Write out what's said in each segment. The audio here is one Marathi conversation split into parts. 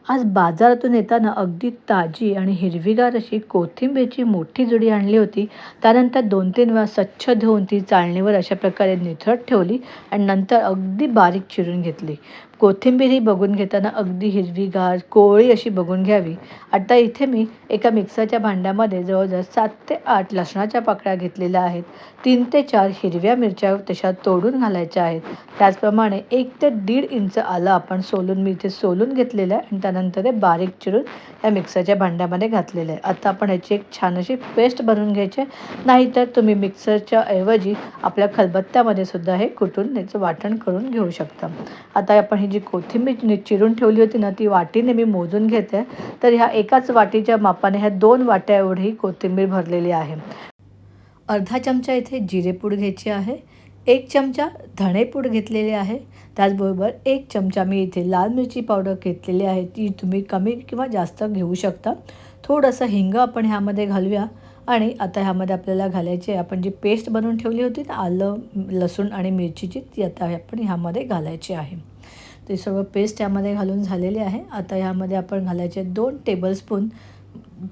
आज बाजारातून येताना अगदी ताजी आणि हिरवीगार अशी कोथिंबीरची मोठी जुडी आणली होती. त्यानंतर 2-3 वेळा स्वच्छ धुवून ती चाळणीवर अशा प्रकारे निथळत ठेवली आणि नंतर अगदी बारीक चिरून घेतली. कोथिंबीर ही बघून घेताना अगदी हिरवीगार, कोवळी अशी बघून घ्यावी. आता इथे मी एका मिक्सरच्या भांड्यामध्ये जवळ-जवळ 7 ते 8 लसणाच्या पाकळ्या घेतलेल्या आहेत. 3 ते 4 हिरव्या मिरच्या तशा तोडून घालायच्या आहेत. त्याचप्रमाणे 1 ते 1.5 इंच आलं आपण मी इथे सोलून घेतलेलं आहे आणि त्यानंतर ते बारीक चिरून या मिक्सरच्या भांड्यामध्ये घातलेलं आहे. आता आपण ह्याची एक छान अशी पेस्ट बनवून घ्यायची आहे. नाहीतर तुम्ही मिक्सरच्या ऐवजी आपल्या खलबत्त्यामध्ये सुद्धा हे कुटून याचं वाटण करून घेऊ शकता. आता आपण ही जी कोथिंबीर चिरून ठेवली होती ना, ती वाटीने मी मोजून घेते. तर ह्या एकाच वाटीच्या मापाने ह्या 2 वाट्या एवढी कोथिंबीर भरलेली आहे. अर्धा चमचा इथे जिरेपूड घ्यायची आहे. 1 चमचा धणेपूड घेतलेली आहे. त्याचबरोबर 1 चमचा मी इथे लाल मिरची पावडर घेतलेली आहे. ती तुम्ही कमी किंवा जास्त घेऊ शकता. थोडंसं हिंग आपण ह्यामध्ये घालूया आणि आता ह्यामध्ये आपल्याला घालायची आहे आपण जी पेस्ट बनवून ठेवली होती ना आलं, लसूण आणि मिरचीची, ती आता आपण ह्यामध्ये घालायची आहे. ते सर्व पेस्ट यामध्ये घालून झालेली आहे. आता ह्यामध्ये आपण घालायचे 2 टेबलस्पून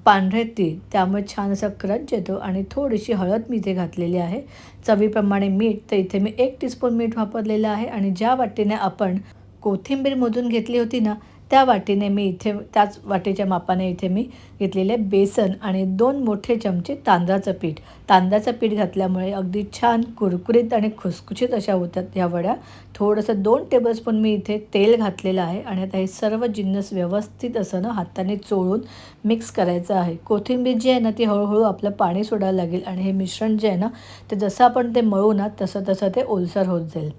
पांढरे तीळ, त्यामुळे छान असा क्रंच येतो आणि थोडीशी हळद मी इथे घातलेली आहे. चवीप्रमाणे मीठ, तर इथे मी 1 टीस्पून मीठ वापरलेलं आहे आणि ज्या वाटीने आपण कोथिंबीर मोजून घेतली होती ना, त्या वाटीने मी इथे त्याच वाटीच्या मापाने इथे मी घेतलेले बेसन आणि 2 मोठे चमचे तांदळाचं पीठ. तांदळाचं पीठ घातल्यामुळे अगदी छान कुरकुरीत आणि खुसखुशीत अशा होतात ह्या वड्या. थोडंसं 2 टेबलस्पून मी इथे तेल घातलेलं आहे आणि आता हे सर्व जिन्नस व्यवस्थित असं ना हाताने चोळून मिक्स करायचं आहे. कोथिंबीर जी आहे ना, ती हळूहळू आपलं पाणी सोडायला लागेल आणि हे मिश्रण जे आहे ना, ते जसं आपण ते मळू ना, तसं ते ओलसर होत जाईल.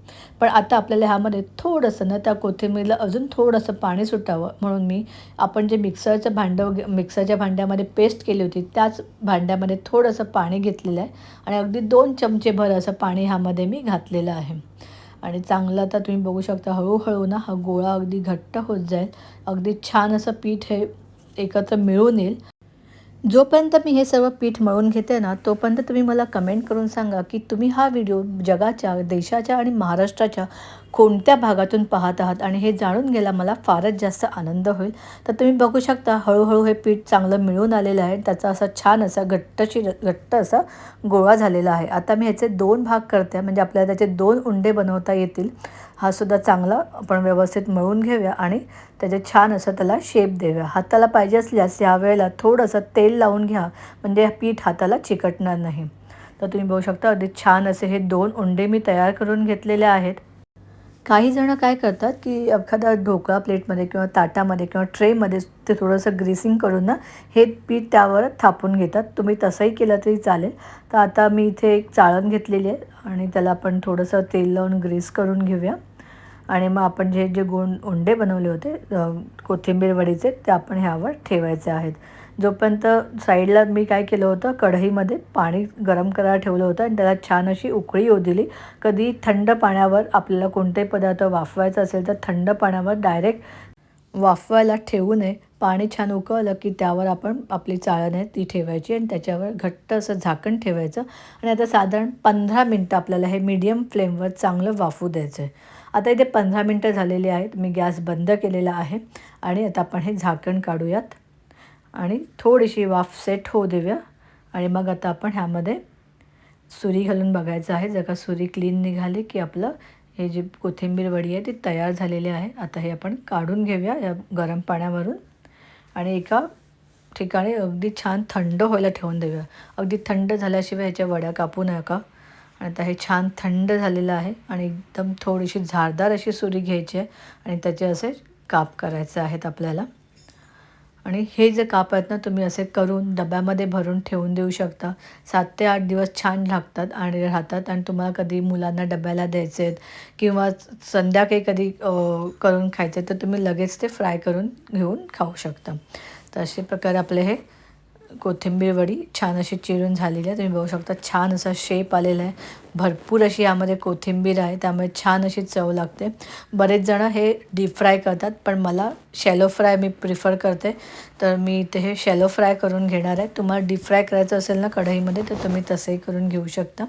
पण आता आपल्याला ह्यामध्ये थोडंसं ना त्या कोथिंबीरला अजून थोडंसं पाणी सुटावं म्हणून मी आपण जे मिक्सरच्या भांड्यामध्ये पेस्ट केली होती, त्याच भांड्यामध्ये थोडंसं पाणी घेतलेलं आहे आणि अगदी 2 चमचेभर असं पाणी ह्यामध्ये मी घातलेलं आहे. आणि चांगलं आता तुम्ही बघू शकता हळूहळू ना हा गोळा अगदी घट्ट होत जाईल. अगदी छान असं पीठ हे एकत्र मिळून येईल. जोपर्यंत मी हे सर्व पीठ मळून घेते ना, तोपर्यंत तुम्ही मला कमेंट करून सांगा की तुम्ही हा व्हिडिओ जगाच्या, देशाच्या आणि महाराष्ट्राच्या कोणत्या भागातून पाहत आहात आणि हे जाणून घ्यायला मला फारच जास्त आनंद होईल. तर तुम्ही बघू शकता हळूहळू हे पीठ चांगलं मिळून आलेलं आहे. त्याचा असा छान असा घट्ट असा गोळा झालेला आहे. आता मी ह्याचे 2 भाग करते, म्हणजे आपल्याला त्याचे 2 उंडे बनवता येतील. हा सुद्धा चांगला आपण व्यवस्थित मळून घेऊया आणि त्याचे छान असं त्याला शेप देऊया. हाताला पाहिजे असल्यास यावेळेला थोडंसं तेल लावून घ्या, म्हणजे पीठ हाताला चिकटणार नाही. तर तुम्ही बघू शकता अगदी छान असे हे 2 उंडे मी तयार करून घेतलेले आहेत. काही जणं काय करतात की एखादा ढोकळा प्लेटमध्ये किंवा ताटामध्ये किंवा ट्रेमध्ये ते थोडंसं ग्रीसिंग करून ना हे पीठ त्यावर थापून घेतात. तुम्ही तसंही केलं तरी चालेल. तर आता मी इथे एक चाळण घेतलेली आहे आणि त्याला आपण थोडंसं तेल लावून ग्रीस करून घेऊया आणि मग आपण जे उंडे बनवले होते कोथिंबीर वडीचे, ते आपण ह्यावर ठेवायचे आहेत. जोपर्यंत साईडला मी काय केलं होतं, कढईमध्ये पाणी गरम करायला ठेवलं होतं आणि त्याला छान अशी उकळी येऊ दिली. कधी थंड पाण्यावर आपल्याला कोणतेही पदार्थ वाफवायचा असेल तर थंड पाण्यावर डायरेक्ट वाफवायला ठेवू नये. पाणी छान उकळलं की त्यावर आपण आपली चाळण आहे ती ठेवायची आणि त्याच्यावर घट्ट असं झाकण ठेवायचं आणि आता साधारण 15 मिनटं आपल्याला हे मीडियम फ्लेमवर चांगलं वाफू द्यायचं आहे. आता इथे 15 मिनटं झालेली आहेत. मी गॅस बंद केलेला आहे आणि आता आपण हे झाकण काढूयात आणि थोडीशी वाफ सेट होऊ देऊया आणि मग आता आपण ह्यामध्ये सुरी घालून बघायचं आहे. जर का सुरी क्लीन निघाली की आपलं हे जी कोथिंबीर वडी आहे ती तयार झालेली आहे. आता हे आपण काढून घेऊया या गरम पाण्यावरून आणि एका ठिकाणी अगदी छान थंड व्हायला ठेवून देऊया. अगदी थंड झाल्याशिवाय ह्याच्या वड्या कापू नका. आणि आता हे छान थंड झालेलं आहे आणि एकदम थोडीशी धारदार अशी सुरी घ्यायची आहे आणि त्याचे असे काप करायचे आहेत आपल्याला. आणि हे जे काप आहेत ना, तुम्ही असे करून डब्यामध्ये भरून ठेवून देऊ शकता. 7 ते 8 दिवस छान लागतात आणि राहतात आणि तुम्हाला कधी मुलांना डब्याला द्यायचे आहेत किंवा संध्याकाळी कधी करून खायचे तर तुम्ही लगेच ते फ्राय करून घेऊन खाऊ शकता. तर अशा प्रकारे आपले हे कोथिंबीर वडी छान अशी चिरून झालेली आहे. तुम्ही बघू शकता छान असा शेप आलेला आहे. भरपूर अशी यामध्ये कोथिंबीर आहे, त्यामुळे छान अशी चव लागते. बरेच जणं हे डीप फ्राय करतात, पण मला शॅलो फ्राय मी प्रिफर करते. तर मी इथे हे शॅलो फ्राय करून घेणार आहे. तुम्हाला डीप फ्राय करायचं असेल ना कढईमध्ये तर तुम्ही तसंही करून घेऊ शकता.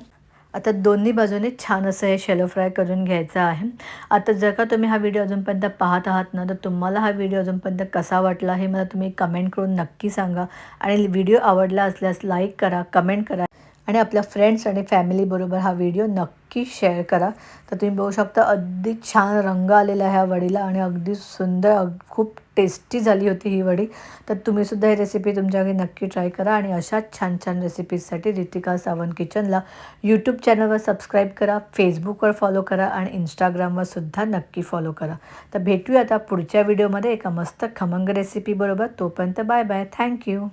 आता दोन्ही बाजूने छान असं हे शॅलो फ्राय करून घ्यायचं आहे. आता जर का तुम्ही हा व्हिडिओ अजूनपर्यंत पाहत आहात ना, तर तुम्हाला हा व्हिडिओ अजूनपर्यंत कसा वाटला हे मला तुम्ही कमेंट करून नक्की सांगा. आणि व्हिडिओ आवडला असल्यास लाईक करा, कमेंट करा आणि आपल्या फ्रेंड्स आणि फॅमिलीबरोबर हा व्हिडिओ नक्की शेअर करा. तर तुम्ही बघू शकता अगदी छान रंग आलेला आहे ह्या वडीला आणि अगदी सुंदर खूप टेस्टी झाली होती ही वडी. तर तुम्हीसुद्धा ही रेसिपी तुमच्या घरी नक्की ट्राय करा आणि अशाच छान छान रेसिपीजसाठी रितिका सावंत किचनला यूट्यूब चॅनलवर सबस्क्राईब करा, फेसबुकवर फॉलो करा आणि इंस्टाग्रामवर सुद्धा नक्की फॉलो करा. तर भेटूया आता पुढच्या व्हिडिओमध्ये एका मस्त खमंग रेसिपीबरोबर. तोपर्यंत बाय बाय. थँक्यू.